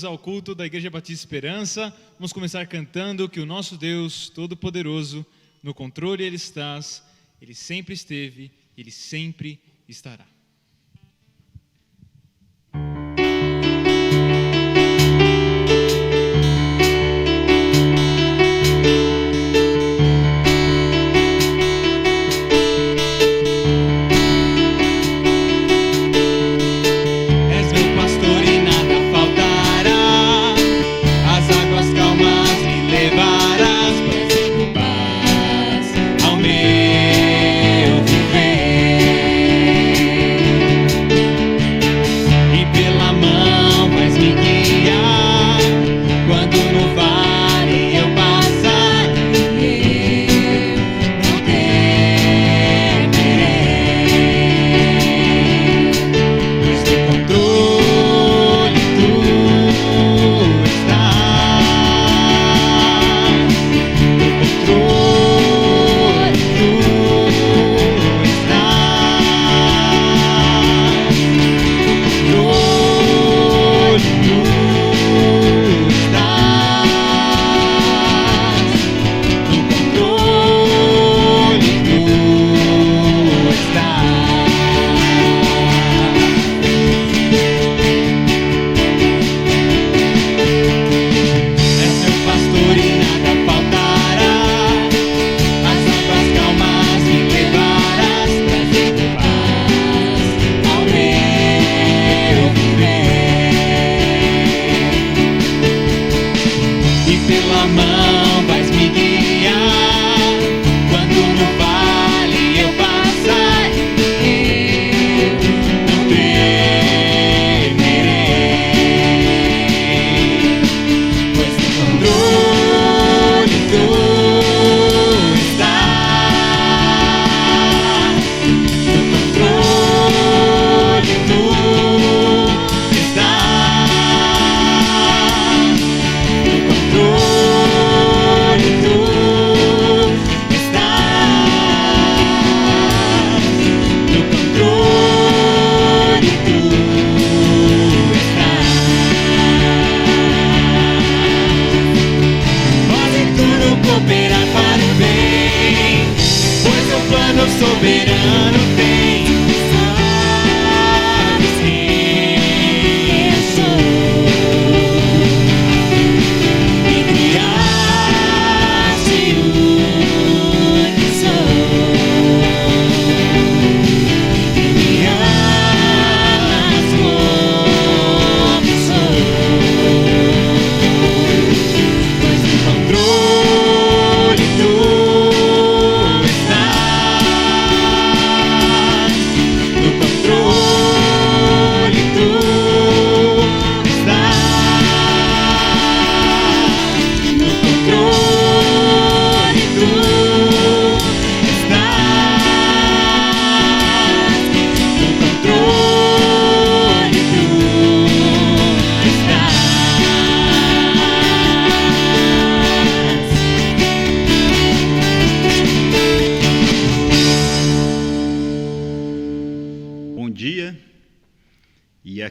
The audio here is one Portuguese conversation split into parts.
ao culto da Igreja Batista Esperança. Vamos começar cantando que o nosso Deus Todo-Poderoso, no controle Ele está, Ele sempre esteve, Ele sempre estará.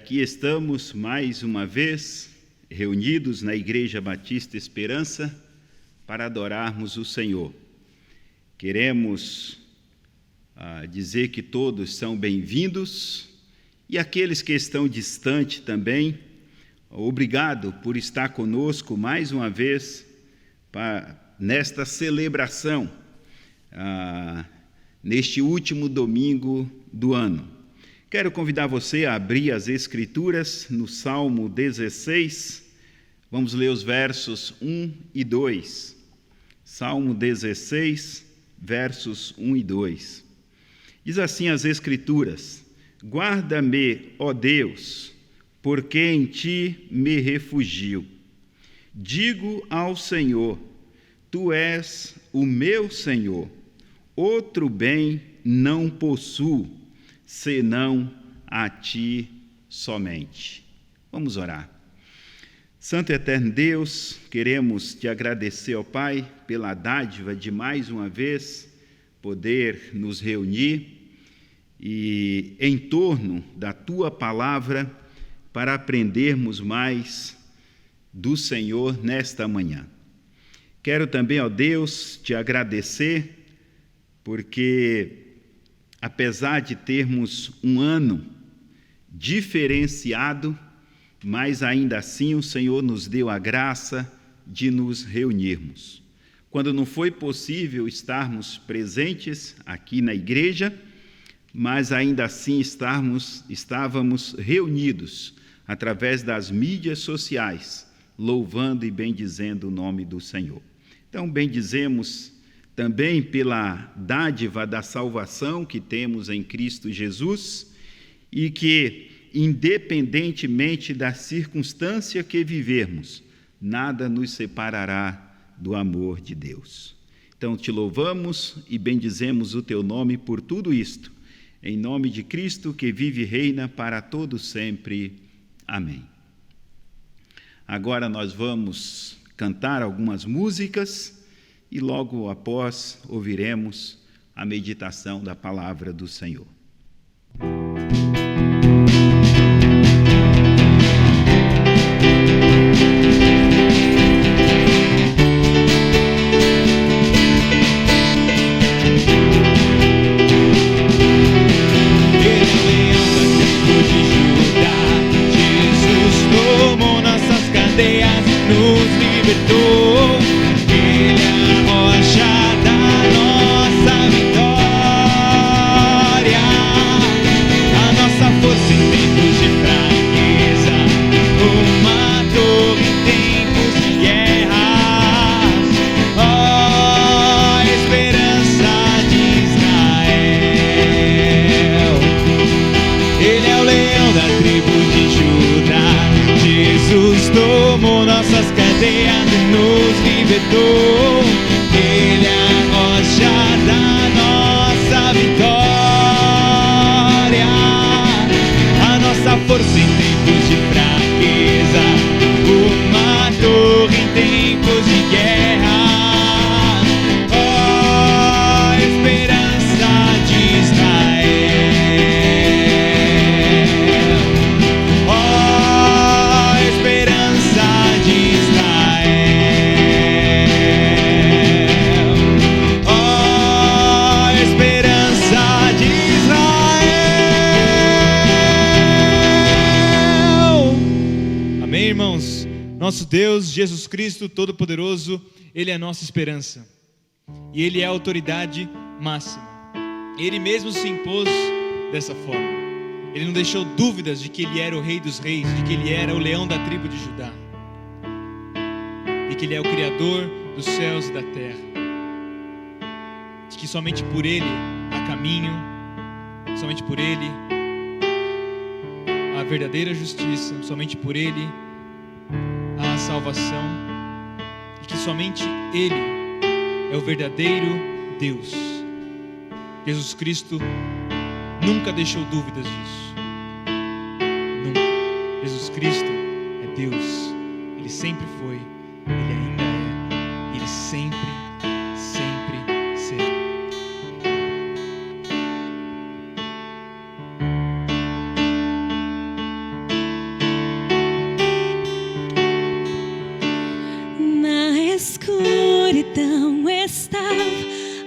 Estamos mais uma vez reunidos na Igreja Batista Esperança para adorarmos o Senhor. Queremos dizer que todos são bem-vindos e aqueles que estão distantes também, obrigado por estar conosco mais uma vez nesta celebração, neste último domingo do ano. Quero convidar você a abrir as Escrituras no Salmo 16. Vamos ler os versos 1 e 2. Salmo 16, versos 1 e 2. Diz assim as Escrituras: Guarda-me, ó Deus, porque em ti me refugio. Digo ao Senhor, tu és o meu Senhor. Outro bem não possuo, senão a ti somente. Vamos orar. Santo e eterno Deus, queremos te agradecer, ó Pai, pela dádiva de mais uma vez poder nos reunir e em torno da tua palavra para aprendermos mais do Senhor nesta manhã. Quero também, ó Deus, te agradecer, porque apesar de termos um ano diferenciado, mas ainda assim o Senhor nos deu a graça de nos reunirmos. Quando não foi possível estarmos presentes aqui na igreja, mas ainda assim estávamos reunidos através das mídias sociais, louvando e bendizendo o nome do Senhor. Então, bendizemos também pela dádiva da salvação que temos em Cristo Jesus e que, independentemente da circunstância que vivermos, nada nos separará do amor de Deus. Então, te louvamos e bendizemos o teu nome por tudo isto, em nome de Cristo que vive e reina para todo sempre. Amém. Agora nós vamos cantar algumas músicas e logo após ouviremos a meditação da palavra do Senhor. Ele é a rocha da nossa vitória, a nossa força em tempos de fraqueza, uma torre em tempos de guerra. Oh, esperança de Israel. Oh, esperança de Nosso Deus, Jesus Cristo Todo-Poderoso, Ele é a nossa esperança. E Ele é a autoridade máxima. Ele mesmo se impôs dessa forma. Ele não deixou dúvidas de que Ele era o Rei dos Reis, de que Ele era o leão da tribo de Judá. E que Ele é o Criador dos céus e da terra. De que somente por Ele há caminho, somente por Ele há verdadeira justiça, somente por Ele a salvação, e que somente Ele é o verdadeiro Deus. Jesus Cristo nunca deixou dúvidas disso. Nunca. Jesus Cristo é Deus. Ele sempre foi, Ele ainda é, Ele sempre será. Escuridão estava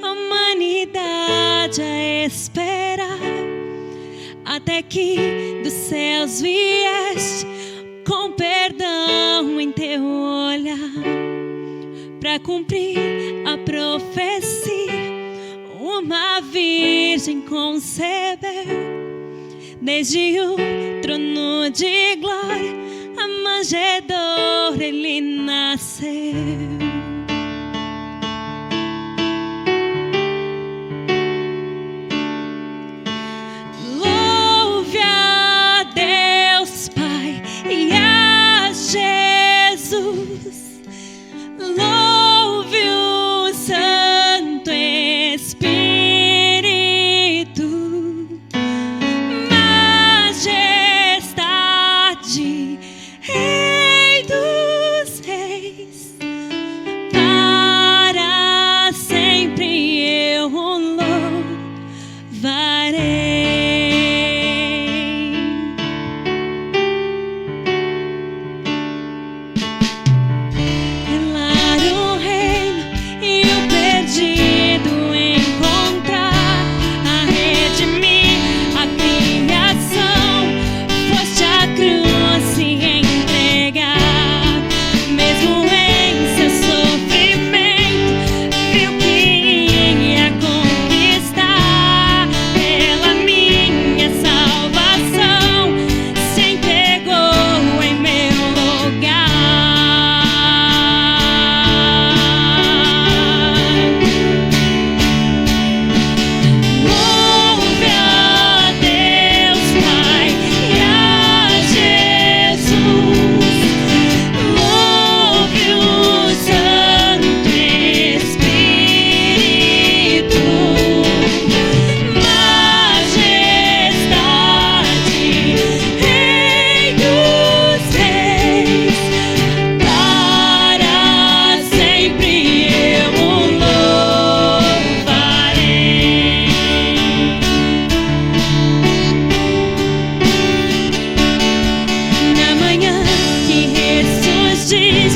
a humanidade a esperar, até que dos céus vieste com perdão em teu olhar, para cumprir a profecia. Uma virgem concebeu, desde o trono de glória, a manjedoura ele nasceu.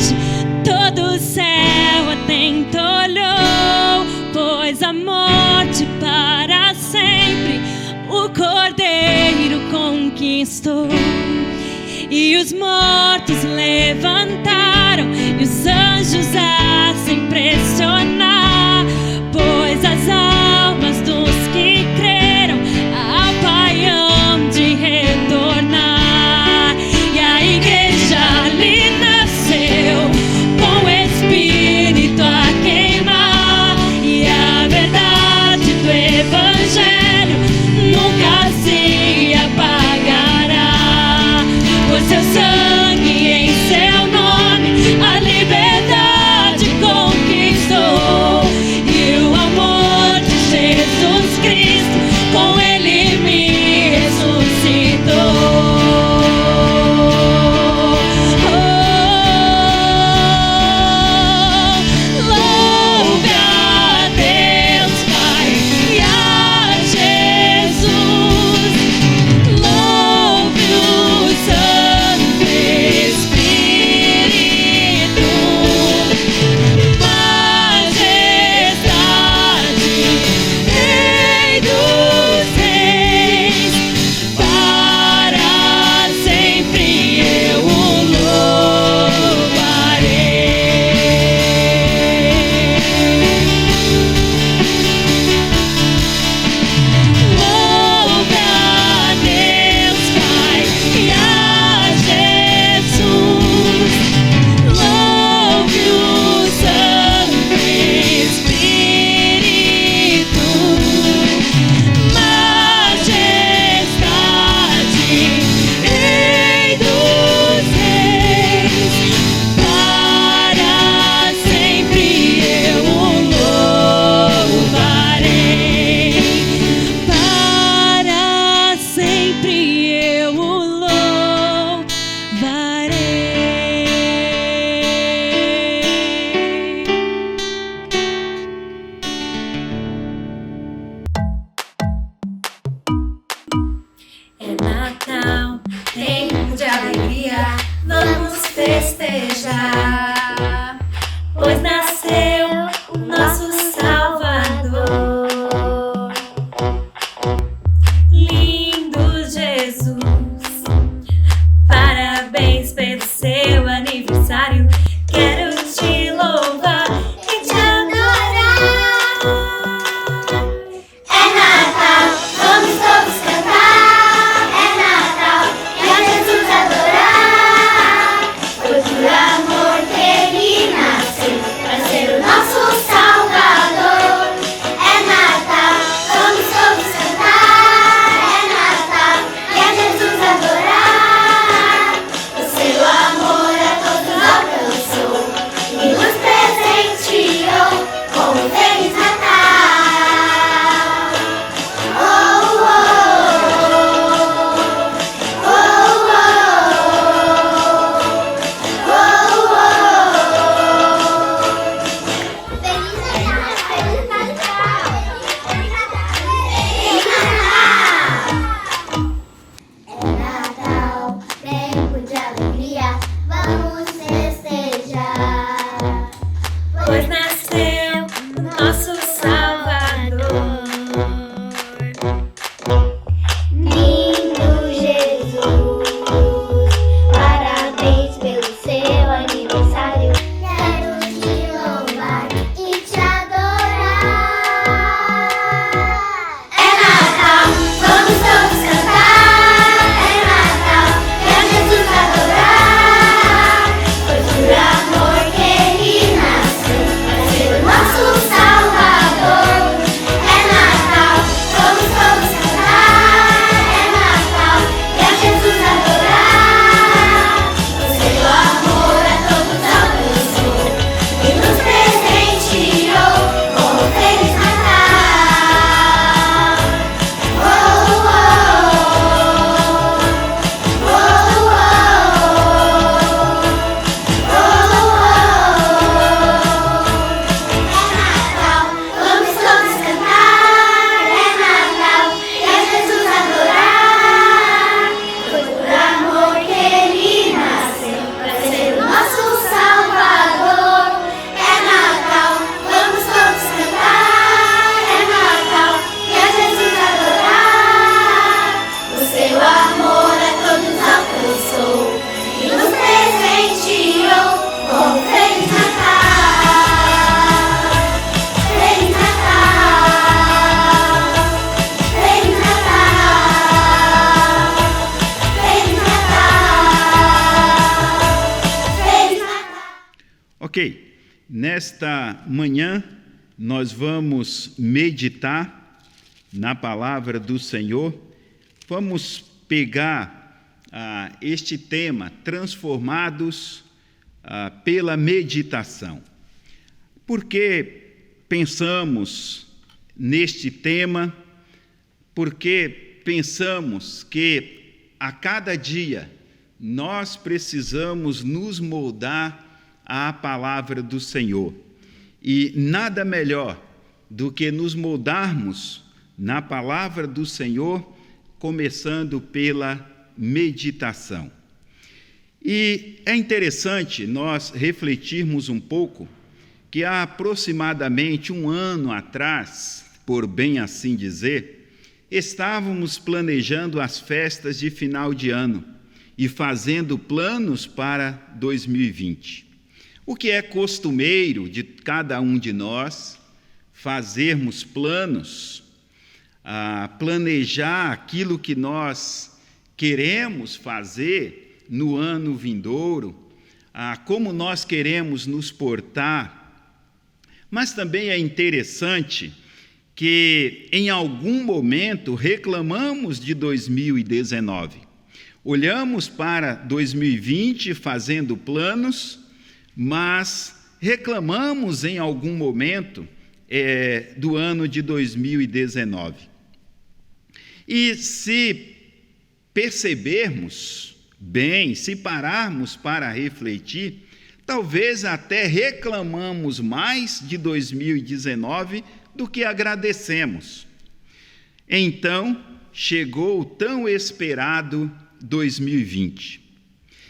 vieste, todo o céu atento olhou, pois a morte para sempre o Cordeiro conquistou. E os mortos levantaram, e os anjos a se impressionar, pois as almas dos que creram ao Pai hão de retornar. E a igreja ali nasceu, com o Espírito a queimar, e a verdade do Evangelho nunca se apagará. Por seu sangue em seu nome Ok, nesta manhã nós vamos meditar na palavra do Senhor. Vamos pegar este tema, transformados pela meditação. Por que pensamos neste tema? Porque pensamos que a cada dia nós precisamos nos moldar à palavra do Senhor. E nada melhor do que nos moldarmos na palavra do Senhor, começando pela meditação. E é interessante nós refletirmos um pouco que há aproximadamente um ano atrás, por bem assim dizer, estávamos planejando as festas de final de ano e fazendo planos para 2020. O que é costumeiro de cada um de nós, fazermos planos, planejar aquilo que nós queremos fazer no ano vindouro, como nós queremos nos portar. Mas também é interessante que em algum momento reclamamos de 2019. Olhamos para 2020 fazendo planos, mas reclamamos em algum momento do ano de 2019. E se percebermos bem, se pararmos para refletir, talvez até reclamamos mais de 2019 do que agradecemos. Então, chegou o tão esperado 2020.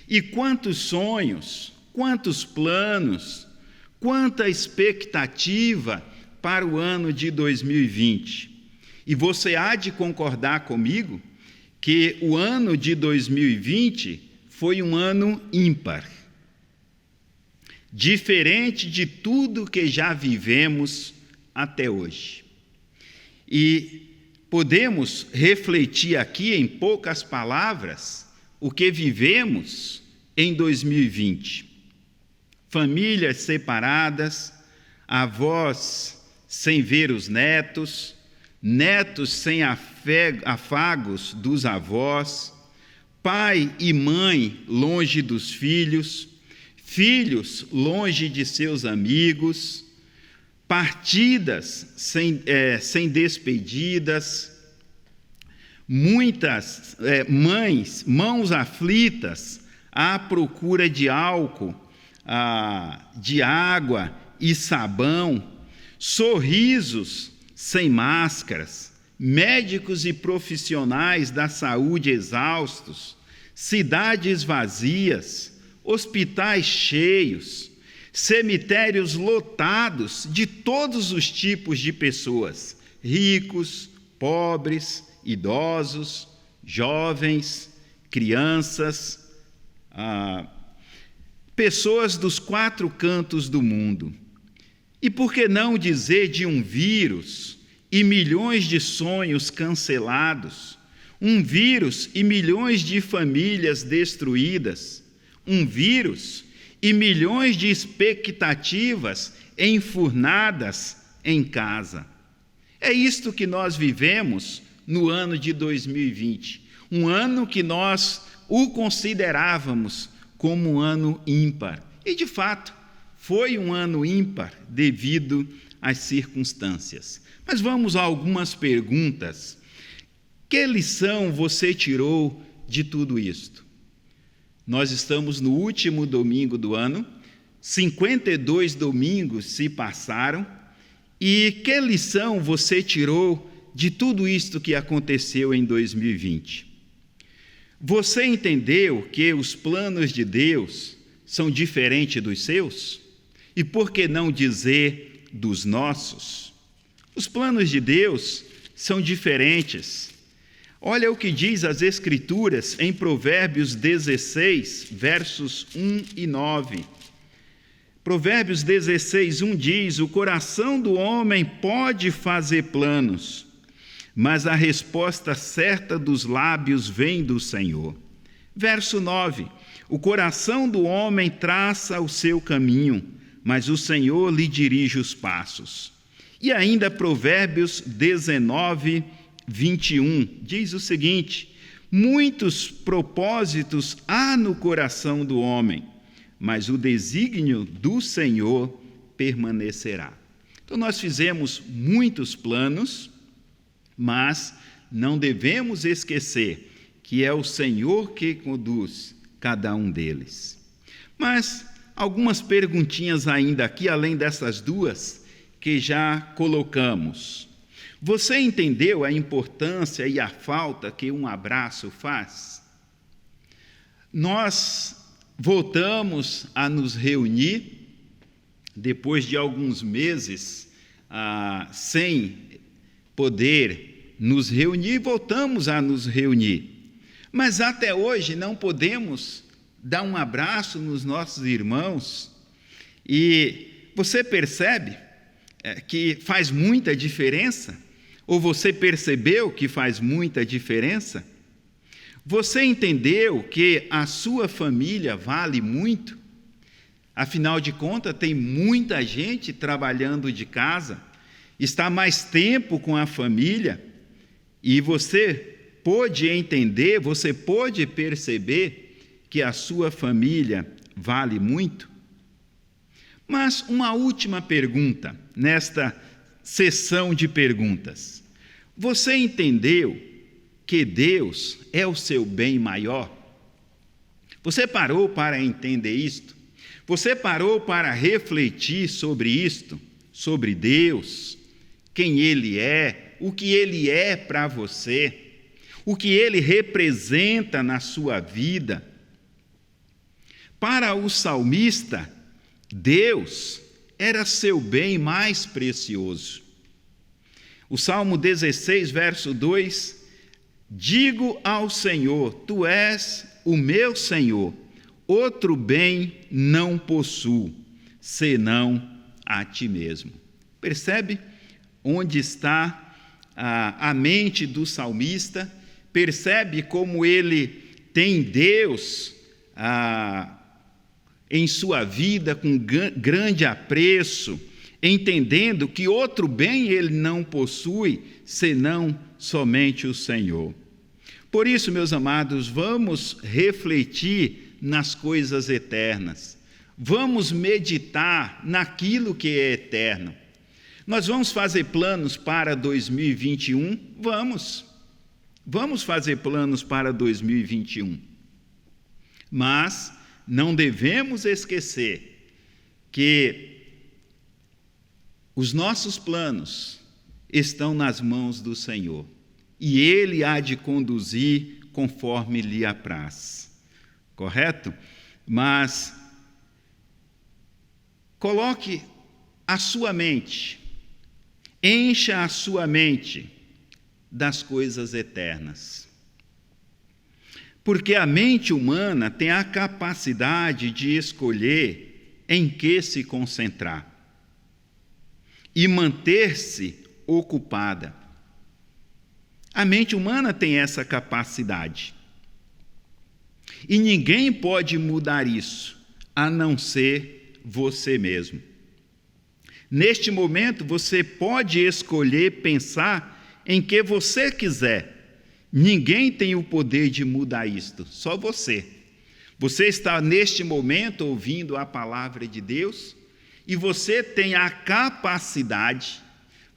E quantos sonhos, quantos planos, quanta expectativa para o ano de 2020. E você há de concordar comigo que o ano de 2020 foi um ano ímpar. Diferente de tudo que já vivemos até hoje. E podemos refletir aqui em poucas palavras o que vivemos em 2020. Famílias separadas, avós sem ver os netos, netos sem afagos dos avós, pai e mãe longe dos filhos, filhos longe de seus amigos, partidas sem despedidas, muitas mãos aflitas à procura de álcool, de água e sabão, sorrisos sem máscaras, médicos e profissionais da saúde exaustos, cidades vazias, hospitais cheios, cemitérios lotados de todos os tipos de pessoas, ricos, pobres, idosos, jovens, crianças, pessoas dos 4 cantos do mundo. E por que não dizer de um vírus e milhões de sonhos cancelados, um vírus e milhões de famílias destruídas, um vírus e milhões de expectativas enfurnadas em casa. É isto que nós vivemos no ano de 2020, um ano que nós o considerávamos como um ano ímpar. E, de fato, foi um ano ímpar devido às circunstâncias. Mas vamos a algumas perguntas. Que lição você tirou de tudo isto? Nós estamos no último domingo do ano, 52 domingos se passaram, e que lição você tirou de tudo isto que aconteceu em 2020? Você entendeu que os planos de Deus são diferentes dos seus? E por que não dizer dos nossos? Os planos de Deus são diferentes. Olha o que diz as Escrituras em Provérbios 16, versos 1 e 9. Provérbios 16, 1 diz: o coração do homem pode fazer planos, mas a resposta certa dos lábios vem do Senhor. Verso 9: o coração do homem traça o seu caminho, mas o Senhor lhe dirige os passos. E ainda Provérbios 19, 21, diz o seguinte: muitos propósitos há no coração do homem, mas o desígnio do Senhor permanecerá. Então nós fizemos muitos planos, mas não devemos esquecer que é o Senhor que conduz cada um deles. Mas algumas perguntinhas ainda aqui, além dessas duas que já colocamos. Você entendeu a importância e a falta que um abraço faz? Nós voltamos a nos reunir depois de alguns meses sem poder nos reunir, voltamos a nos reunir. Mas até hoje não podemos dar um abraço nos nossos irmãos. E você percebe que faz muita diferença? Ou você percebeu que faz muita diferença? Você entendeu que a sua família vale muito? Afinal de contas, tem muita gente trabalhando de casa, está mais tempo com a família, e você pôde entender, você pôde perceber que a sua família vale muito? Mas uma última pergunta nesta sessão de perguntas. Você entendeu que Deus é o seu bem maior? Você parou para entender isto? Você parou para refletir sobre isto? Sobre Deus? Quem Ele é? O que Ele é para você? O que Ele representa na sua vida? Para o salmista, Deus era seu bem mais precioso. O Salmo 16, verso 2, digo ao Senhor, tu és o meu Senhor, outro bem não possuo, senão a ti mesmo. Percebe onde está a mente do salmista? Percebe como ele tem Deus em sua vida com grande apreço, entendendo que outro bem ele não possui, senão somente o Senhor. Por isso, meus amados, vamos refletir nas coisas eternas. Vamos meditar naquilo que é eterno. Nós vamos fazer planos para 2021? Vamos fazer planos para 2021. Mas não devemos esquecer que os nossos planos estão nas mãos do Senhor e Ele há de conduzir conforme lhe apraz. Correto? Mas coloque a sua mente, encha a sua mente das coisas eternas. Porque a mente humana tem a capacidade de escolher em que se concentrar e manter-se ocupada. A mente humana tem essa capacidade. E ninguém pode mudar isso, a não ser você mesmo. Neste momento, você pode escolher pensar em que você quiser. Ninguém tem o poder de mudar isto, só você. Você está neste momento ouvindo a palavra de Deus e você tem a capacidade,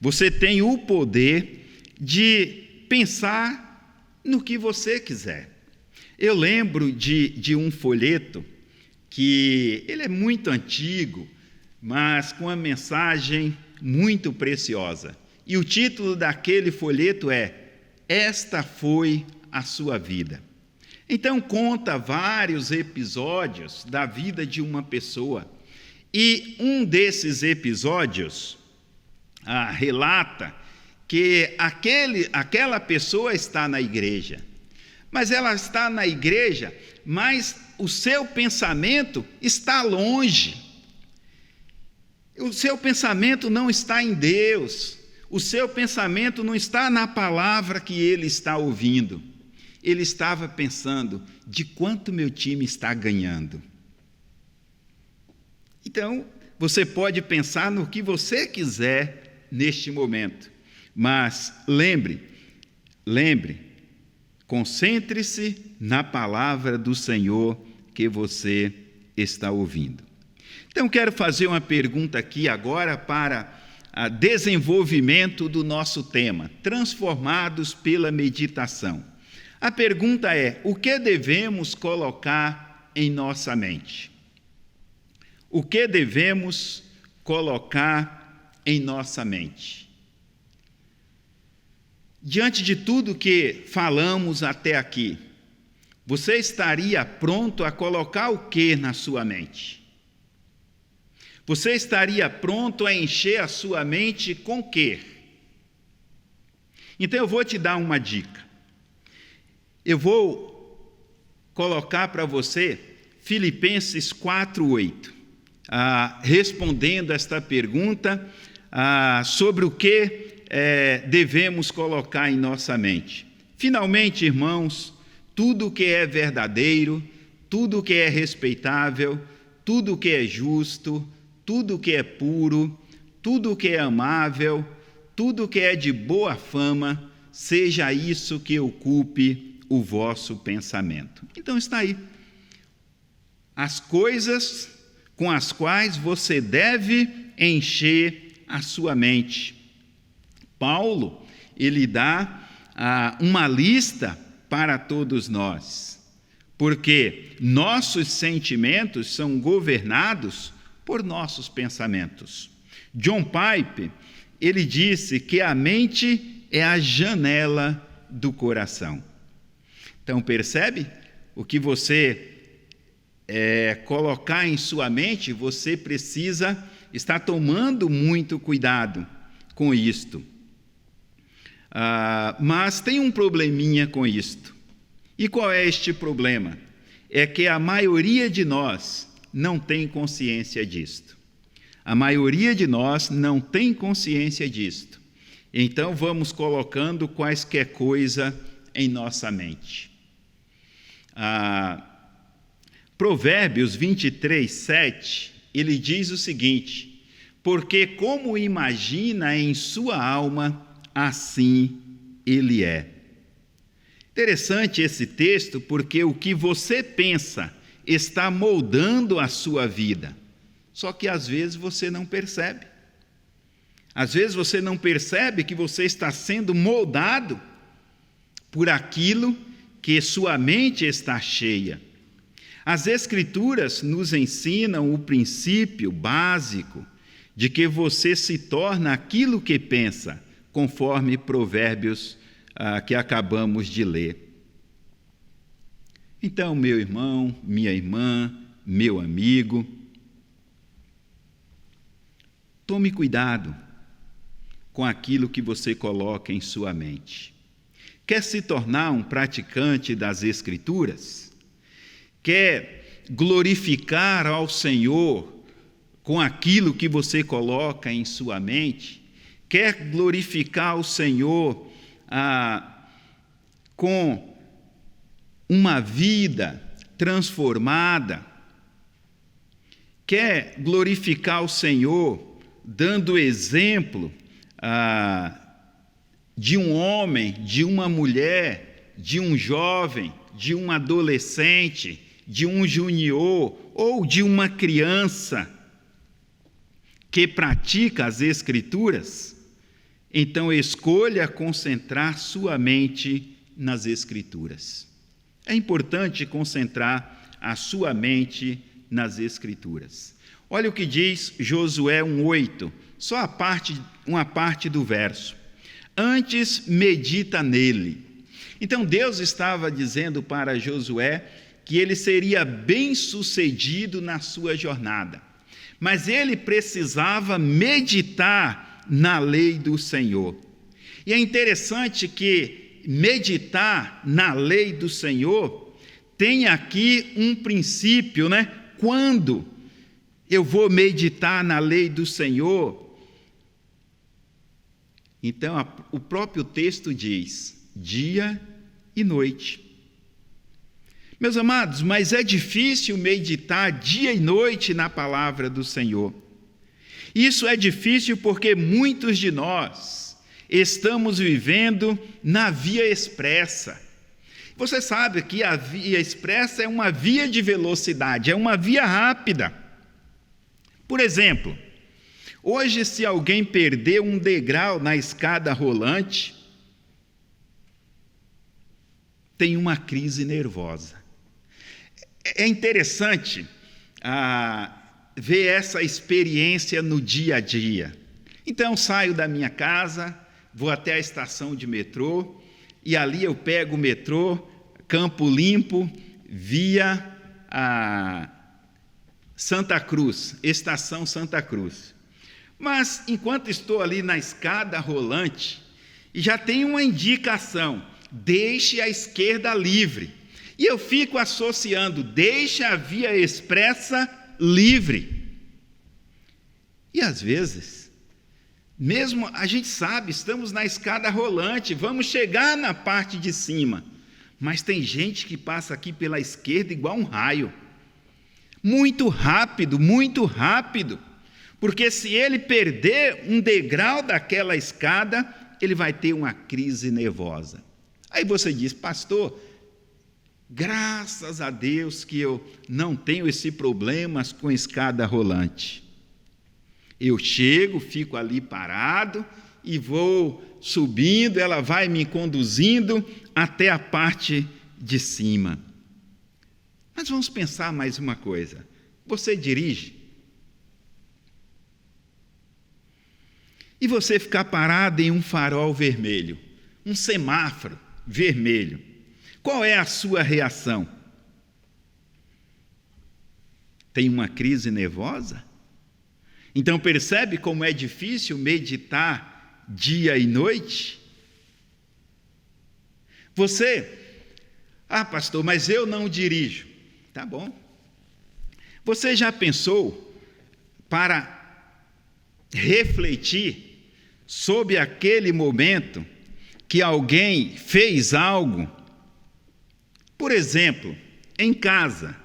você tem o poder de pensar no que você quiser. Eu lembro de um folheto que ele é muito antigo, mas com uma mensagem muito preciosa. E o título daquele folheto é Esta foi a sua vida. Então conta vários episódios da vida de uma pessoa. E um desses episódios relata que aquela pessoa está na igreja. Mas ela está na igreja, mas o seu pensamento está longe. O seu pensamento não está em Deus. O seu pensamento não está na palavra que ele está ouvindo. Ele estava pensando de quanto meu time está ganhando. Então, você pode pensar no que você quiser neste momento, mas lembre, concentre-se na palavra do Senhor que você está ouvindo. Então, quero fazer uma pergunta aqui agora para o desenvolvimento do nosso tema, transformados pela meditação. A pergunta é: o que devemos colocar em nossa mente? O que devemos colocar em nossa mente? Diante de tudo que falamos até aqui, você estaria pronto a colocar o que na sua mente? Você estaria pronto a encher a sua mente com o quê? Então eu vou te dar uma dica. Eu vou colocar para você Filipenses 4:8, respondendo esta pergunta sobre o que devemos colocar em nossa mente. Finalmente, irmãos, tudo que é verdadeiro, tudo que é respeitável, tudo que é justo, tudo que é puro, tudo que é amável, tudo que é de boa fama, seja isso que ocupe o vosso pensamento. Então está aí. As coisas com as quais você deve encher a sua mente. Paulo, ele dá uma lista para todos nós, porque nossos sentimentos são governados por nossos pensamentos. John Piper, ele disse que a mente é a janela do coração. Então, percebe? O que você colocar em sua mente, você precisa estar tomando muito cuidado com isto. Mas tem um probleminha com isto. E qual é este problema? É que a maioria de nós não tem consciência disto. A maioria de nós não tem consciência disto. Então, vamos colocando quaisquer coisa em nossa mente. Provérbios 23:7, ele diz o seguinte: porque como imagina em sua alma, assim ele é. Interessante esse texto, porque o que você pensa está moldando a sua vida. Só que às vezes você não percebe. Às vezes você não percebe que você está sendo moldado por aquilo que sua mente está cheia. As Escrituras nos ensinam o princípio básico de que você se torna aquilo que pensa, conforme Provérbios que acabamos de ler. Então, meu irmão, minha irmã, meu amigo, tome cuidado com aquilo que você coloca em sua mente. Quer se tornar um praticante das Escrituras? Quer glorificar ao Senhor com aquilo que você coloca em sua mente? Quer glorificar ao Senhor com uma vida transformada? Quer glorificar o Senhor dando exemplo de um homem, de uma mulher, de um jovem, de um adolescente, de um junior ou de uma criança que pratica as Escrituras? Então escolha concentrar sua mente nas Escrituras. É importante concentrar a sua mente nas Escrituras. Olha o que diz Josué 1:8, só uma parte do verso. Antes medita nele. Então Deus estava dizendo para Josué que ele seria bem-sucedido na sua jornada, mas ele precisava meditar na lei do Senhor. E é interessante que meditar na lei do Senhor tem aqui um princípio, né? Quando eu vou meditar na lei do Senhor, então o próprio texto diz: dia e noite. Meus amados, mas é difícil meditar dia e noite na palavra do Senhor. Isso é difícil porque muitos de nós estamos vivendo na via expressa. Você sabe que a via expressa é uma via de velocidade, é uma via rápida. Por exemplo, hoje, se alguém perder um degrau na escada rolante, tem uma crise nervosa. É interessante ver essa experiência no dia a dia. Então, saio da minha casa, vou até a estação de metrô, e ali eu pego o metrô, Campo Limpo, via a Santa Cruz, estação Santa Cruz. Mas, enquanto estou ali na escada rolante, já tem uma indicação, deixe a esquerda livre. E eu fico associando, deixe a via expressa livre. E às vezes, mesmo a gente sabe, estamos na escada rolante, vamos chegar na parte de cima, mas tem gente que passa aqui pela esquerda igual um raio. Muito rápido, porque se ele perder um degrau daquela escada, ele vai ter uma crise nervosa. Aí você diz, pastor, graças a Deus que eu não tenho esse problema com escada rolante. Eu chego, fico ali parado e vou subindo, ela vai me conduzindo até a parte de cima. Mas vamos pensar mais uma coisa. Você dirige? E você ficar parado em um farol vermelho, um semáforo vermelho. Qual é a sua reação? Tem uma crise nervosa? Então percebe como é difícil meditar dia e noite? Você, pastor, mas eu não dirijo. Tá bom. Você já pensou para refletir sobre aquele momento que alguém fez algo, por exemplo, em casa,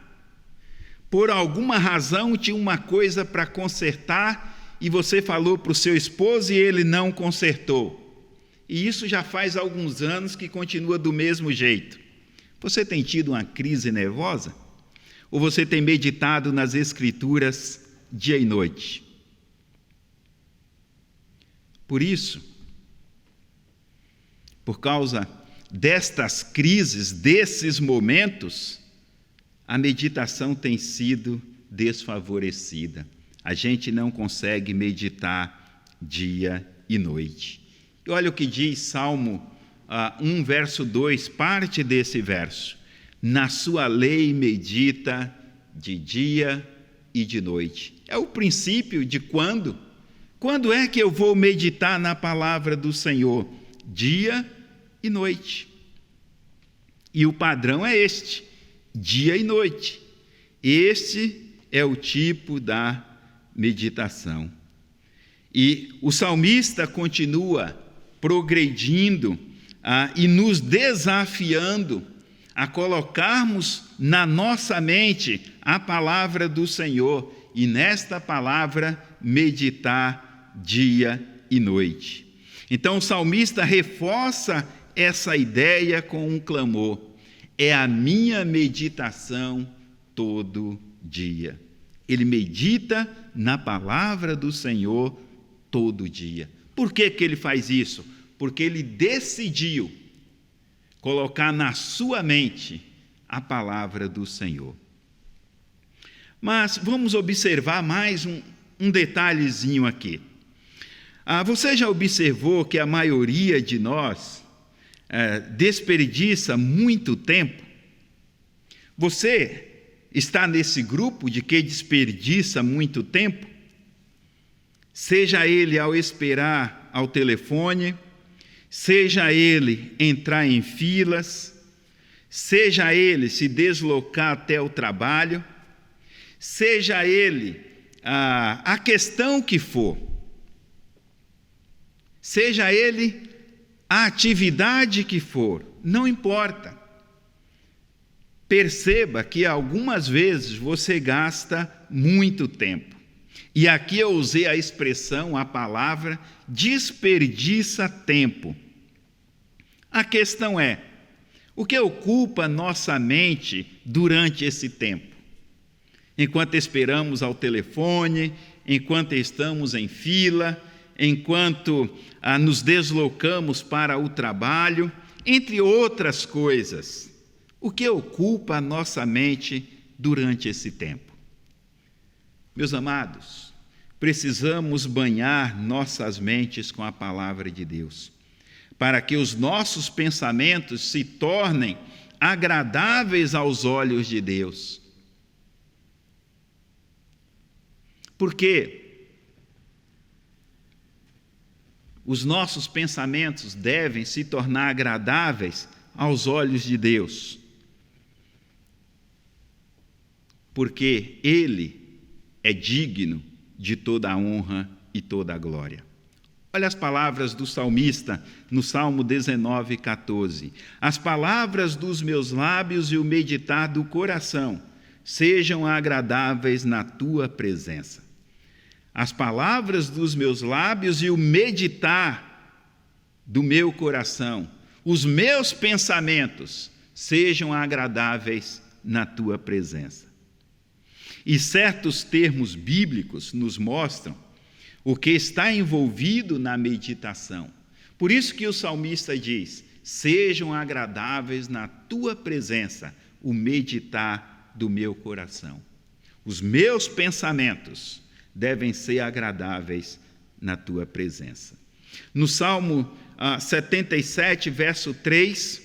por alguma razão tinha uma coisa para consertar e você falou para o seu esposo e ele não consertou. E isso já faz alguns anos que continua do mesmo jeito. Você tem tido uma crise nervosa? Ou você tem meditado nas Escrituras dia e noite? Por isso, por causa destas crises, desses momentos, a meditação tem sido desfavorecida. A gente não consegue meditar dia e noite. E olha o que diz Salmo 1, verso 2, parte desse verso. Na sua lei medita de dia e de noite. É o princípio de quando? Quando é que eu vou meditar na palavra do Senhor? Dia e noite. E o padrão é este, dia e noite. Este é o tipo da meditação. E o salmista continua progredindo e nos desafiando a colocarmos na nossa mente a palavra do Senhor e nesta palavra meditar dia e noite. Então o salmista reforça essa ideia com um clamor: é a minha meditação todo dia. Ele medita na palavra do Senhor todo dia. Por que ele faz isso? Porque ele decidiu colocar na sua mente a palavra do Senhor. Mas vamos observar mais um detalhezinho aqui. Você já observou que a maioria de nós desperdiça muito tempo? Você está nesse grupo de que desperdiça muito tempo? Seja ele ao esperar ao telefone, seja ele entrar em filas, seja ele se deslocar até o trabalho, seja ele a questão que for, seja ele a atividade que for, não importa. Perceba que algumas vezes você gasta muito tempo. E aqui eu usei a expressão, a palavra, desperdiça tempo. A questão é, o que ocupa nossa mente durante esse tempo? Enquanto esperamos ao telefone, enquanto estamos em fila, enquanto nos deslocamos para o trabalho, entre outras coisas. O que ocupa a nossa mente durante esse tempo? Meus amados, precisamos banhar nossas mentes com a palavra de Deus, para que os nossos pensamentos se tornem agradáveis aos olhos de Deus. Porque os nossos pensamentos devem se tornar agradáveis aos olhos de Deus. Porque Ele é digno de toda a honra e toda a glória. Olha as palavras do salmista no Salmo 19:14. As palavras dos meus lábios e o meditar do coração sejam agradáveis na tua presença. As palavras dos meus lábios e o meditar do meu coração, os meus pensamentos, sejam agradáveis na tua presença. E certos termos bíblicos nos mostram o que está envolvido na meditação. Por isso que o salmista diz: sejam agradáveis na tua presença o meditar do meu coração. Os meus pensamentos devem ser agradáveis na tua presença. No Salmo 77, verso 3,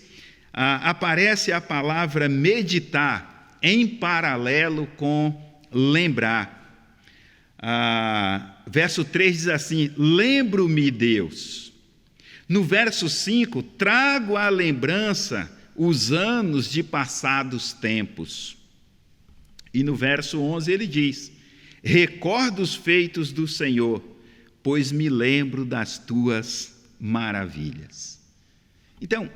aparece a palavra meditar em paralelo com lembrar. Verso 3 diz assim: lembro-me, Deus. No verso 5, trago à lembrança os anos de passados tempos. E no verso 11 ele diz: recordo os feitos do Senhor, pois me lembro das tuas maravilhas. Então,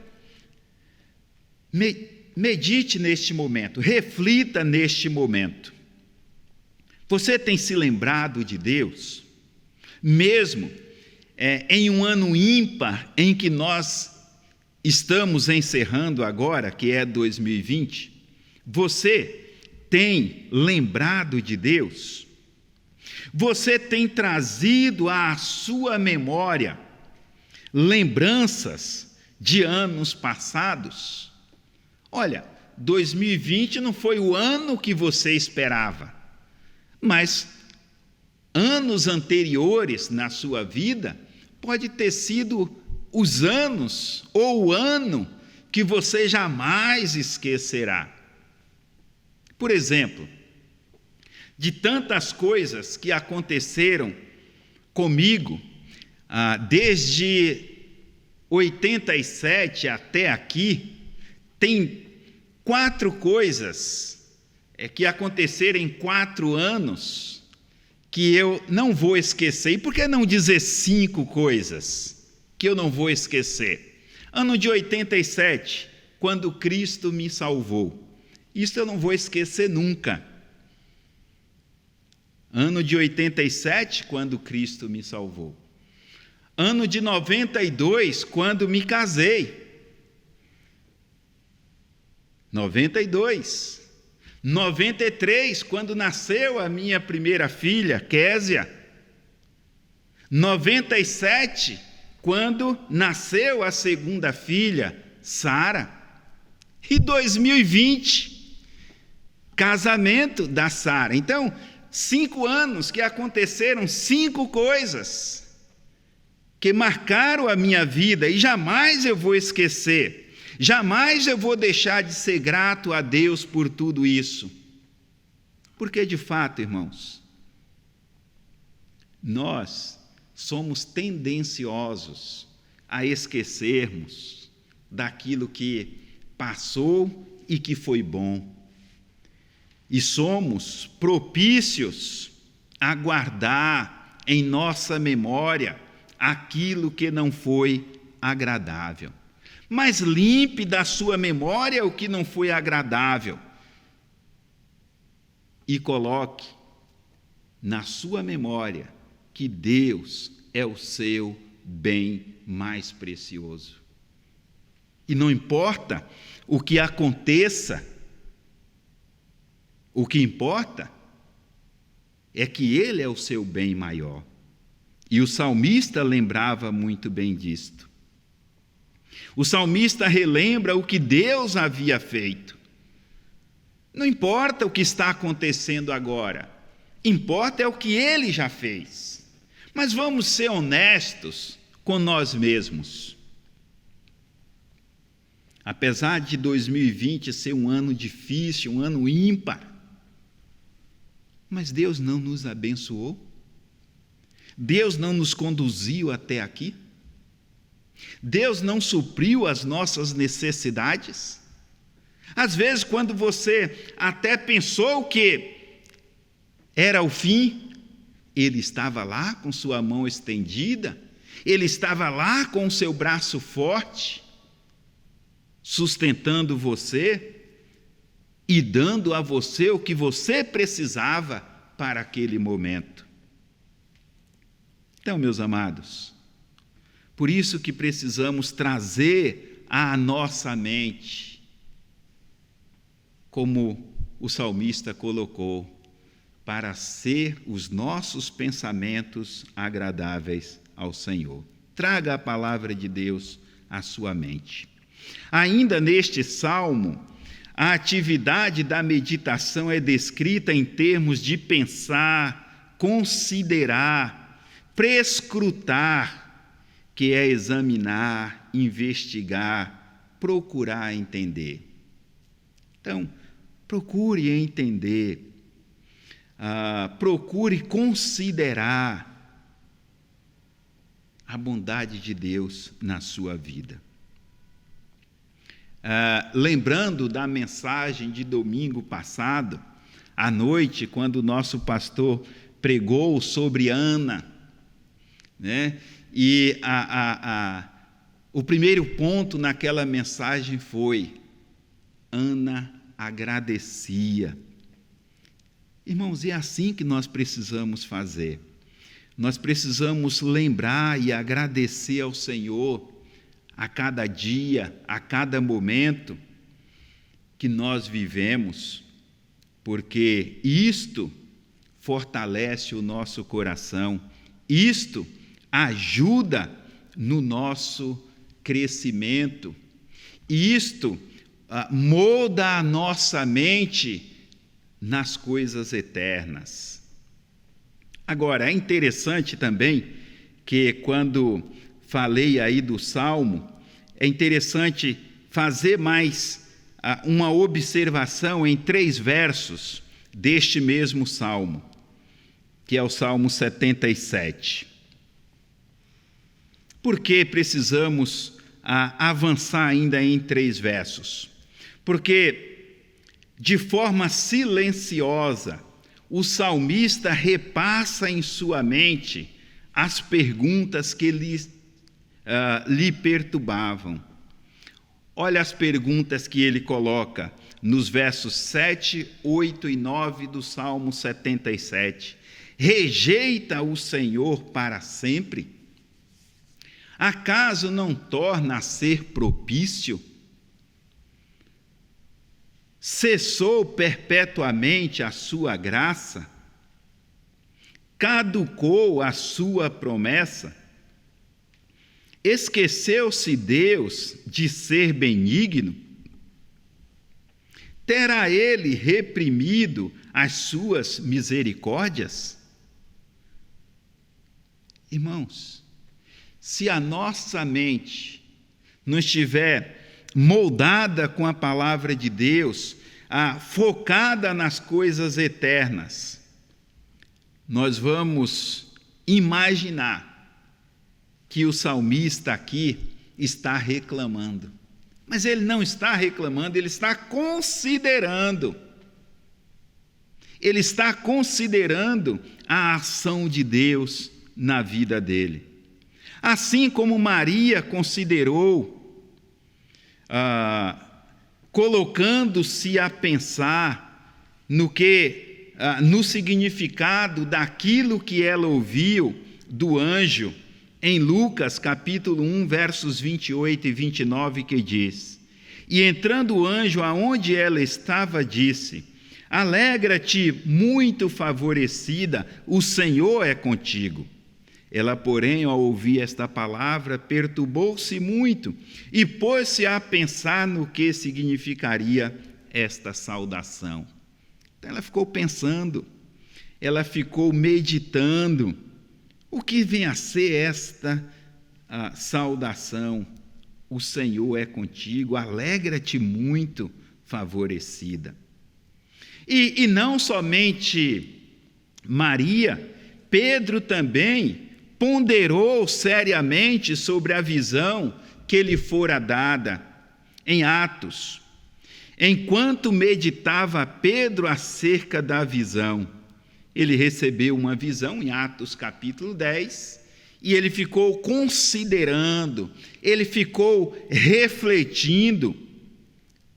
medite neste momento, reflita neste momento. Você tem se lembrado de Deus? Mesmo em um ano ímpar em que nós estamos encerrando agora, que é 2020, você tem lembrado de Deus? Você tem trazido à sua memória lembranças de anos passados? Olha, 2020 não foi o ano que você esperava, mas anos anteriores na sua vida pode ter sido os anos ou o ano que você jamais esquecerá. Por exemplo, de tantas coisas que aconteceram comigo, desde 87 até aqui, tem 4 coisas que aconteceram em 4 anos que eu não vou esquecer. E por que não dizer 5 coisas que eu não vou esquecer? Ano de 87, quando Cristo me salvou. Isso eu não vou esquecer nunca. Ano de 87, quando Cristo me salvou. Ano de 92, quando me casei. 92. 93, quando nasceu a minha primeira filha, Késia. 97, quando nasceu a segunda filha, Sara. E 2020, casamento da Sara. Então, 5 anos que aconteceram 5 coisas que marcaram a minha vida e jamais eu vou esquecer, jamais eu vou deixar de ser grato a Deus por tudo isso. Porque, de fato, irmãos, nós somos tendenciosos a esquecermos daquilo que passou e que foi bom. E somos propícios a guardar em nossa memória aquilo que não foi agradável. Mas limpe da sua memória o que não foi agradável e coloque na sua memória que Deus é o seu bem mais precioso. E não importa o que aconteça, o que importa é que Ele é o seu bem maior. E o salmista lembrava muito bem disto. O salmista relembra o que Deus havia feito. Não importa o que está acontecendo agora, importa é o que Ele já fez. Mas vamos ser honestos com nós mesmos. Apesar de 2020 ser um ano difícil, um ano ímpar, mas Deus não nos abençoou? Deus não nos conduziu até aqui? Deus não supriu as nossas necessidades? Às vezes, quando você até pensou que era o fim, Ele estava lá com sua mão estendida, Ele estava lá com o seu braço forte, sustentando você e dando a você o que você precisava para aquele momento. Então, meus amados, por isso que precisamos trazer à nossa mente, como o salmista colocou, para ser os nossos pensamentos agradáveis ao Senhor. Traga a palavra de Deus à sua mente. Ainda neste salmo, a atividade da meditação é descrita em termos de pensar, considerar, prescrutar, que é examinar, investigar, procurar entender. Então, procure entender, procure considerar a bondade de Deus na sua vida. Lembrando da mensagem de domingo passado, à noite, quando o nosso pastor pregou sobre Ana, né? E o primeiro ponto naquela mensagem foi: Ana agradecia. Irmãos, é assim que nós precisamos fazer. Nós precisamos lembrar e agradecer ao Senhor a cada dia, a cada momento que nós vivemos, porque isto fortalece o nosso coração, isto ajuda no nosso crescimento, isto molda a nossa mente nas coisas eternas. Agora, é interessante também que quando falei aí do Salmo, é interessante fazer mais uma observação em 3 versos deste mesmo Salmo, que é o Salmo 77. Por que precisamos avançar ainda em 3 versos? Porque, de forma silenciosa, o salmista repassa em sua mente as perguntas que lhe perturbavam. Olha as perguntas que ele coloca nos versos 7, 8 e 9 do Salmo 77. Rejeita o Senhor para sempre? Acaso não torna a ser propício? Cessou perpetuamente a sua graça? Caducou a sua promessa? Esqueceu-se Deus de ser benigno? Terá ele reprimido as suas misericórdias? Irmãos, se a nossa mente não estiver moldada com a palavra de Deus, focada nas coisas eternas, nós vamos imaginar que o salmista aqui está reclamando. Mas ele não está reclamando, ele está considerando. Ele está considerando a ação de Deus na vida dele. Assim como Maria considerou, colocando-se a pensar no que no significado daquilo que ela ouviu do anjo, em Lucas capítulo 1, versos 28 e 29, que diz: E entrando o anjo aonde ela estava, disse: Alegra-te, muito favorecida, o Senhor é contigo. Ela, porém, ao ouvir esta palavra, perturbou-se muito e pôs-se a pensar no que significaria esta saudação. Então ela ficou pensando, ela ficou meditando. O que vem a ser esta saudação? O Senhor é contigo, alegra-te muito, favorecida. E não somente Maria, Pedro também ponderou seriamente sobre a visão que lhe fora dada em Atos. Enquanto meditava Pedro acerca da visão, ele recebeu uma visão em Atos capítulo 10, e ele ficou considerando, ele ficou refletindo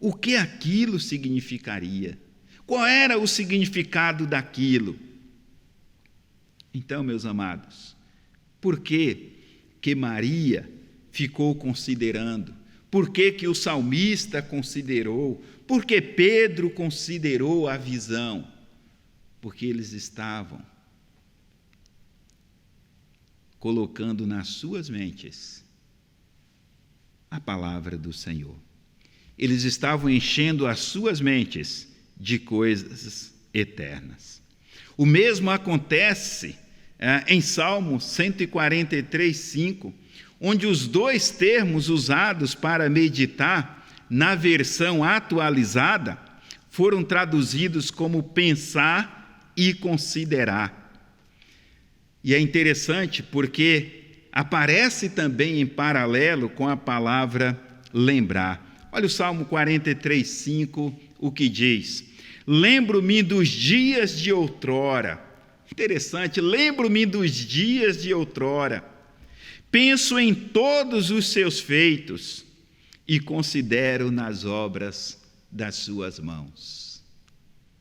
o que aquilo significaria. Qual era o significado daquilo? Então, meus amados, por que Maria ficou considerando? Por que o salmista considerou? Por que Pedro considerou a visão? Porque eles estavam colocando nas suas mentes a palavra do Senhor. Eles estavam enchendo as suas mentes de coisas eternas. O mesmo acontece em Salmo 143, 5, onde os dois termos usados para meditar na versão atualizada foram traduzidos como pensar e considerar. E é interessante porque aparece também em paralelo com a palavra lembrar. Olha o Salmo 43, 5, o que diz: Lembro-me dos dias de outrora. Interessante, lembro-me dos dias de outrora. Penso em todos os seus feitos e considero nas obras das suas mãos.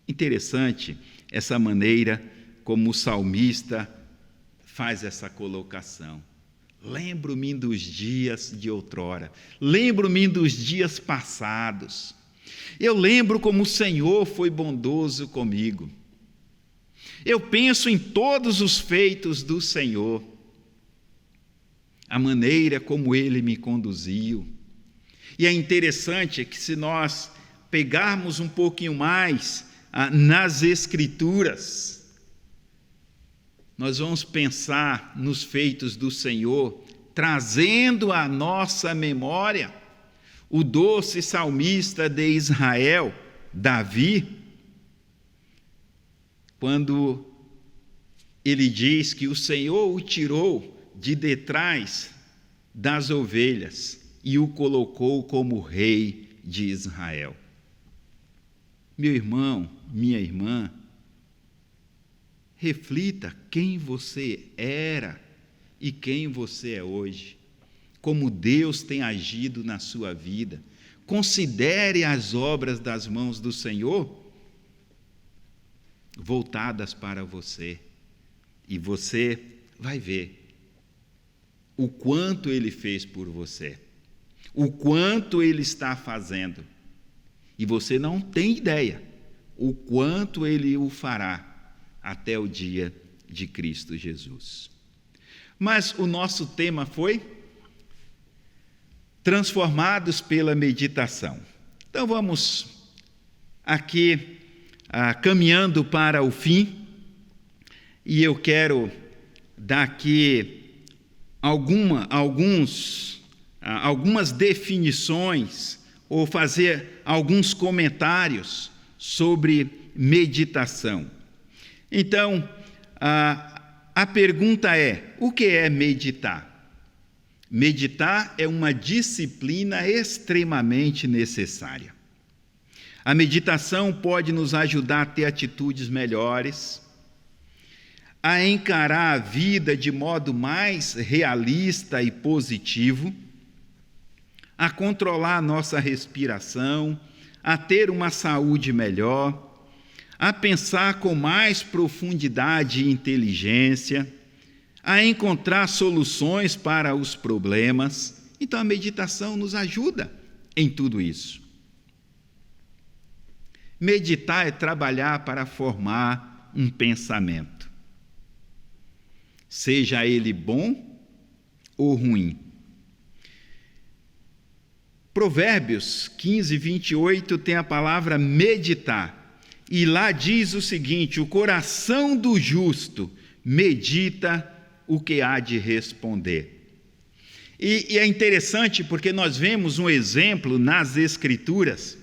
Interessante essa maneira como o salmista faz essa colocação. Lembro-me dos dias de outrora, lembro-me dos dias passados. Eu lembro como o Senhor foi bondoso comigo. Eu penso em todos os feitos do Senhor, a maneira como Ele me conduziu. E é interessante que, se nós pegarmos um pouquinho mais nas Escrituras, nós vamos pensar nos feitos do Senhor, trazendo à nossa memória o doce salmista de Israel, Davi, quando ele diz que o Senhor o tirou de detrás das ovelhas e o colocou como rei de Israel. Meu irmão, minha irmã, reflita quem você era e quem você é hoje, como Deus tem agido na sua vida. Considere as obras das mãos do Senhor voltadas para você, e você vai ver o quanto Ele fez por você, o quanto Ele está fazendo, e você não tem ideia o quanto Ele o fará até o dia de Cristo Jesus. Mas o nosso tema foi transformados pela meditação. Então vamos aqui caminhando para o fim, e eu quero dar aqui algumas definições ou fazer alguns comentários sobre meditação. Então, a pergunta é: o que é meditar? Meditar é uma disciplina extremamente necessária. A meditação pode nos ajudar a ter atitudes melhores, a encarar a vida de modo mais realista e positivo, a controlar a nossa respiração, a ter uma saúde melhor, a pensar com mais profundidade e inteligência, a encontrar soluções para os problemas. Então a meditação nos ajuda em tudo isso. Meditar é trabalhar para formar um pensamento, seja ele bom ou ruim. Provérbios 15, 28 tem a palavra meditar, e lá diz o seguinte: o coração do justo medita o que há de responder. E é interessante porque nós vemos um exemplo nas Escrituras,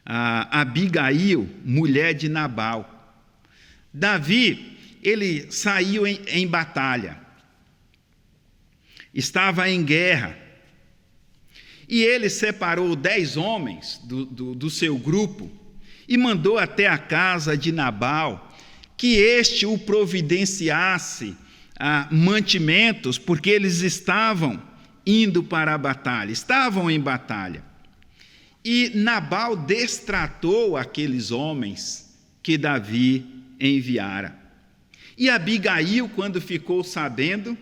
Abigail, mulher de Nabal. Davi, ele saiu em batalha, estava em guerra, e ele separou 10 homens do seu grupo e mandou até a casa de Nabal que este o providenciasse mantimentos, porque eles estavam indo para a batalha, estavam em batalha. E Nabal destratou aqueles homens que Davi enviara. E Abigail, quando ficou sabendo,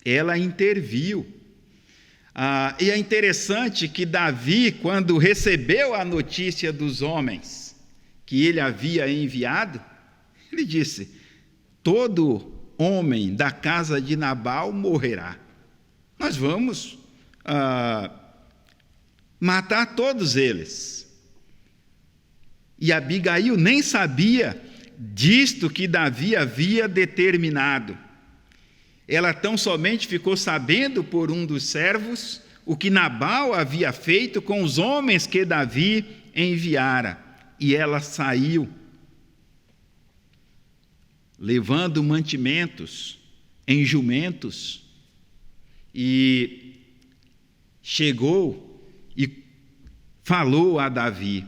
ela interviu. E é interessante que Davi, quando recebeu a notícia dos homens que ele havia enviado, ele disse: todo homem da casa de Nabal morrerá. Nós vamos matar todos eles. E Abigail nem sabia disto que Davi havia determinado. Ela tão somente ficou sabendo por um dos servos o que Nabal havia feito com os homens que Davi enviara. E ela saiu, levando mantimentos em jumentos, e chegou e falou a Davi.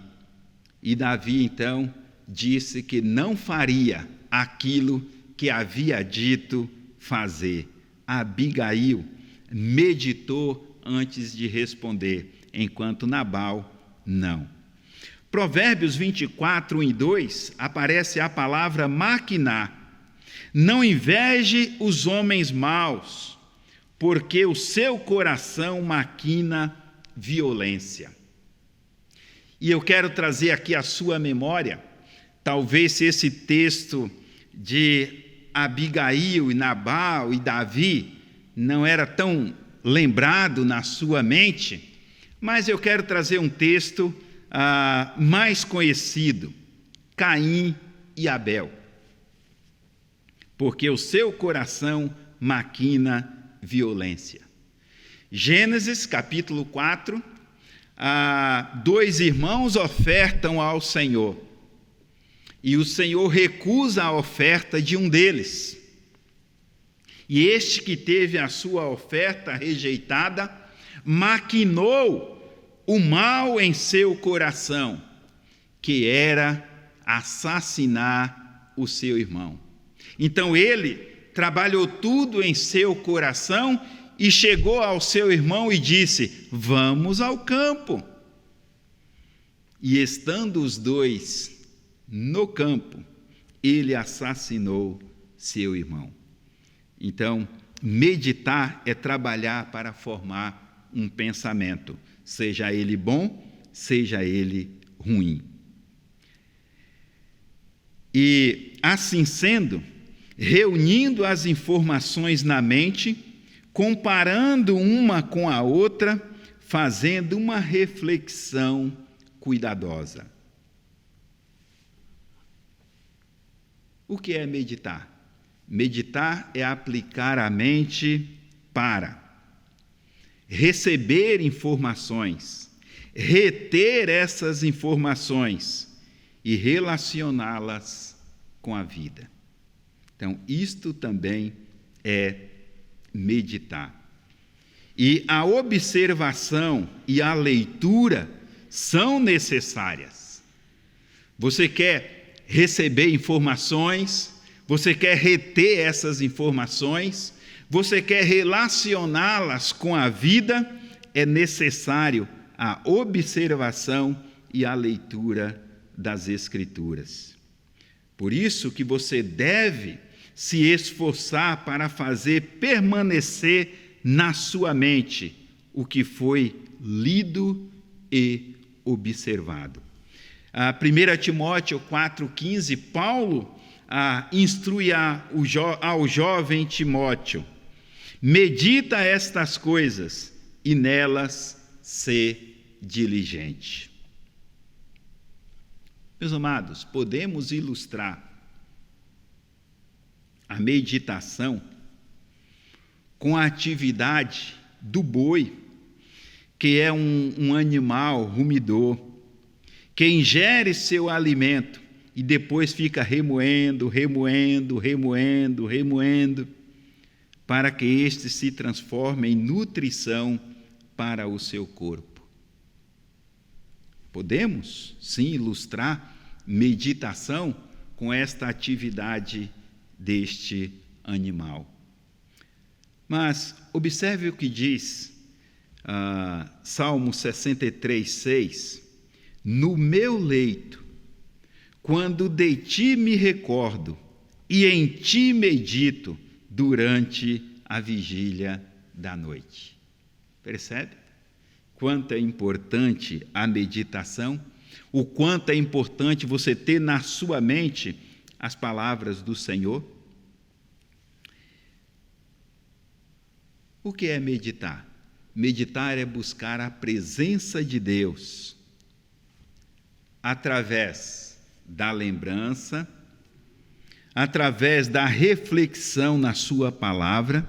E Davi então disse que não faria aquilo que havia dito fazer. Abigail meditou antes de responder, enquanto Nabal não. Provérbios 24, 1 e 2, aparece a palavra maquinar. Não inveje os homens maus, porque o seu coração maquina violência. E eu quero trazer aqui à sua memória, talvez se esse texto de Abigail e Nabal e Davi não era tão lembrado na sua mente, mas eu quero trazer um texto mais conhecido, Caim e Abel, porque o seu coração maquina violência. Gênesis capítulo 4, 2 irmãos ofertam ao Senhor, e o Senhor recusa a oferta de um deles. E este que teve a sua oferta rejeitada, maquinou o mal em seu coração, que era assassinar o seu irmão. Então ele trabalhou tudo em seu coração e chegou ao seu irmão e disse: vamos ao campo. E estando os dois no campo, ele assassinou seu irmão. Então, meditar é trabalhar para formar um pensamento, seja ele bom, seja ele ruim. E, assim sendo, reunindo as informações na mente, comparando uma com a outra, fazendo uma reflexão cuidadosa. O que é meditar? Meditar é aplicar a mente para receber informações, reter essas informações e relacioná-las com a vida. Então, isto também é meditar. E a observação e a leitura são necessárias. Você quer receber informações, você quer reter essas informações, você quer relacioná-las com a vida, é necessário a observação e a leitura das Escrituras. Por isso que você deve se esforçar para fazer permanecer na sua mente o que foi lido e observado. 1 Timóteo 4,15, Paulo instrui ao jovem Timóteo: medita estas coisas e nelas ser diligente. Meus amados, podemos ilustrar a meditação com a atividade do boi, que é um animal rumidor, que ingere seu alimento e depois fica remoendo, para que este se transforme em nutrição para o seu corpo. Podemos, sim, ilustrar meditação com esta atividade deste animal. Mas observe o que diz Salmo 63:6: no meu leito, quando de ti me recordo, e em ti medito durante a vigília da noite. Percebe? Quanto é importante a meditação, o quanto é importante você ter na sua mente as palavras do Senhor. O que é meditar? Meditar é buscar a presença de Deus através da lembrança, através da reflexão na sua palavra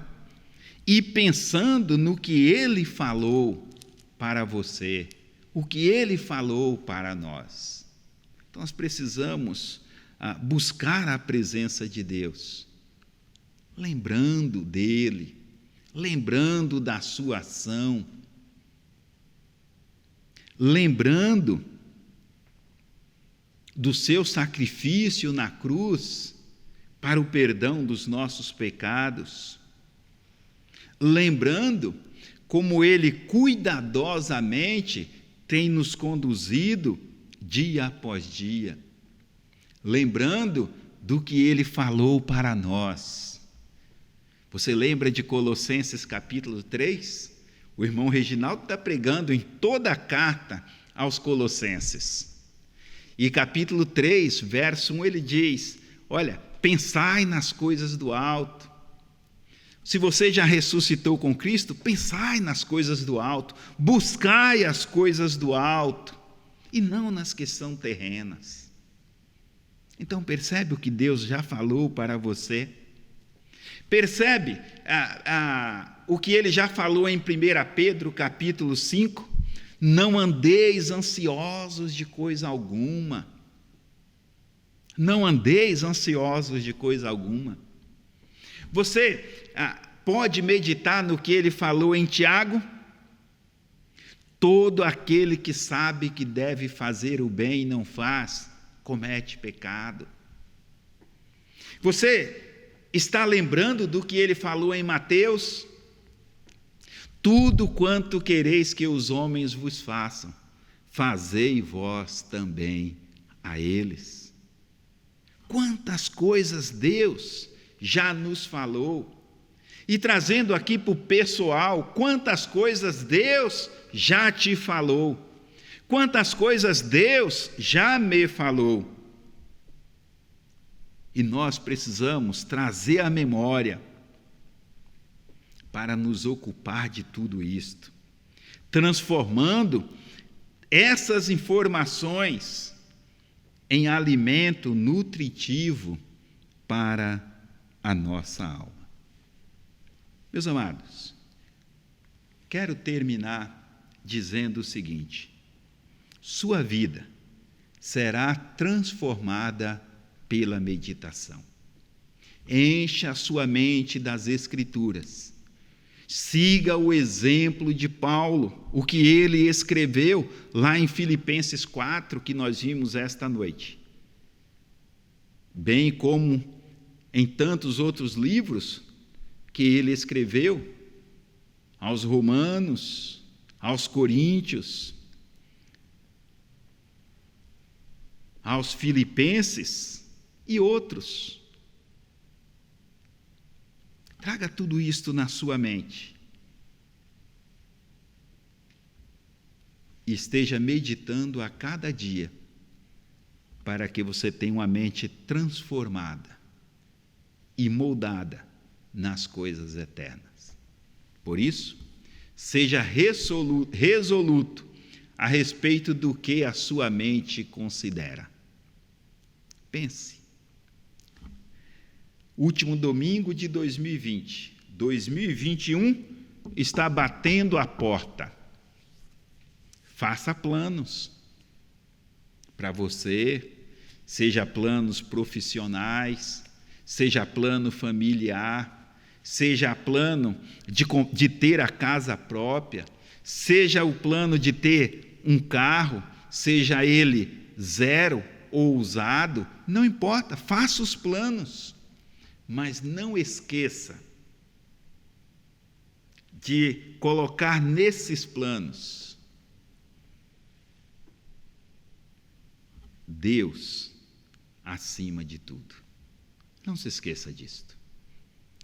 e pensando no que Ele falou para você, o que Ele falou para nós. Então, nós precisamos buscar a presença de Deus, lembrando dEle, lembrando da sua ação, lembrando do seu sacrifício na cruz para o perdão dos nossos pecados, lembrando como Ele cuidadosamente tem nos conduzido dia após dia, lembrando do que Ele falou para nós. Você lembra de Colossenses capítulo 3? O irmão Reginaldo está pregando em toda a carta aos Colossenses. E capítulo 3, verso 1, ele diz: olha, pensai nas coisas do alto. Se você já ressuscitou com Cristo, pensai nas coisas do alto, buscai as coisas do alto, e não nas que são terrenas. Então percebe o que Deus já falou para você? Percebe o que Ele já falou em 1 Pedro capítulo 5? Não andeis ansiosos de coisa alguma. Não andeis ansiosos de coisa alguma. Você pode meditar no que Ele falou em Tiago? Todo aquele que sabe que deve fazer o bem e não faz, comete pecado. Você está lembrando do que Ele falou em Mateus? Tudo quanto quereis que os homens vos façam, fazei vós também a eles. Quantas coisas Deus já nos falou. E trazendo aqui para o pessoal, quantas coisas Deus já te falou. Quantas coisas Deus já me falou. E nós precisamos trazer à memória para nos ocupar de tudo isto, transformando essas informações em alimento nutritivo para a nossa alma. Meus amados, quero terminar dizendo o seguinte: sua vida será transformada pela meditação. Encha a sua mente das Escrituras. Siga o exemplo de Paulo, o que ele escreveu lá em Filipenses 4, que nós vimos esta noite. Bem como em tantos outros livros que ele escreveu, aos Romanos, aos Coríntios, aos Filipenses e outros. Traga tudo isto na sua mente. E esteja meditando a cada dia, para que você tenha uma mente transformada e moldada nas coisas eternas. Por isso, seja resoluto a respeito do que a sua mente considera. Pense. Último domingo de 2020. 2021 está batendo a porta. Faça planos para você, seja planos profissionais, seja plano familiar, seja plano de ter a casa própria, seja o plano de ter um carro, seja ele zero ou usado, não importa, faça os planos, mas não esqueça de colocar nesses planos Deus acima de tudo. Não se esqueça disto.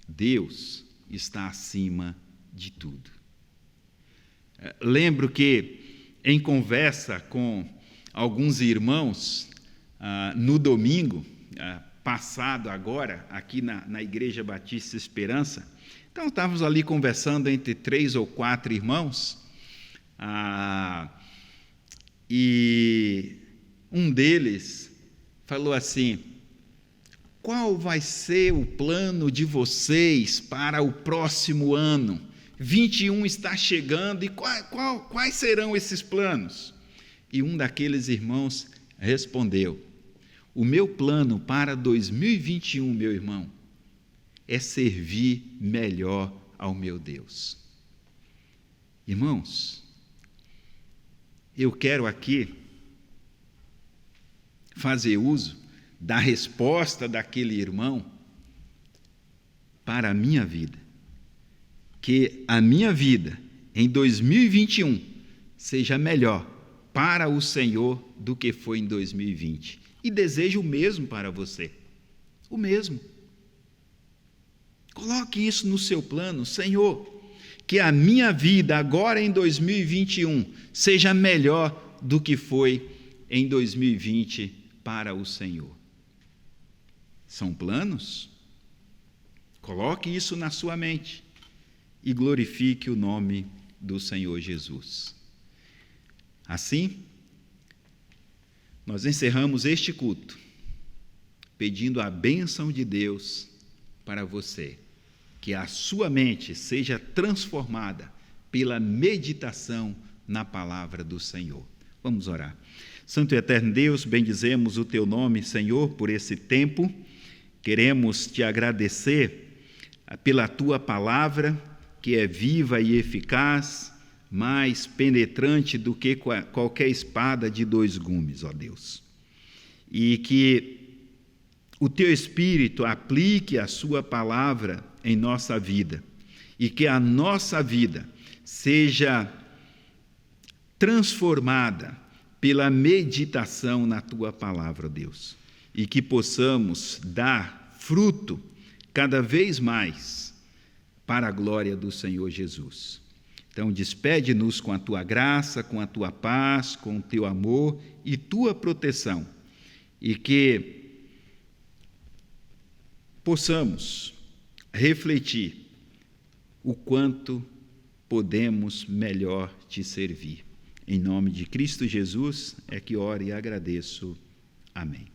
Deus está acima de tudo. Lembro que, em conversa com alguns irmãos, no domingo passado agora, aqui na Igreja Batista Esperança, então estávamos ali conversando entre 3 ou 4 irmãos, e um deles falou assim: qual vai ser o plano de vocês para o próximo ano? 21 está chegando, e quais serão esses planos? E um daqueles irmãos respondeu: o meu plano para 2021, meu irmão, é servir melhor ao meu Deus. Irmãos, eu quero aqui fazer uso da resposta daquele irmão para a minha vida. Que a minha vida em 2021 seja melhor para o Senhor do que foi em 2020. E desejo o mesmo para você. O mesmo. Coloque isso no seu plano. Senhor, que a minha vida agora em 2021 seja melhor do que foi em 2020 para o Senhor. São planos? Coloque isso na sua mente e glorifique o nome do Senhor Jesus. Assim, nós encerramos este culto pedindo a bênção de Deus para você, que a sua mente seja transformada pela meditação na palavra do Senhor. Vamos orar. Santo e eterno Deus, bendizemos o teu nome, Senhor, por esse tempo. Queremos te agradecer pela tua palavra, que é viva e eficaz, mais penetrante do que qualquer espada de 2 gumes, ó Deus. E que o teu Espírito aplique a sua palavra em nossa vida, e que a nossa vida seja transformada pela meditação na tua palavra, ó Deus, e que possamos dar fruto cada vez mais para a glória do Senhor Jesus. Então, despede-nos com a tua graça, com a tua paz, com o teu amor e tua proteção, e que possamos refletir o quanto podemos melhor te servir. Em nome de Cristo Jesus é que oro e agradeço. Amém.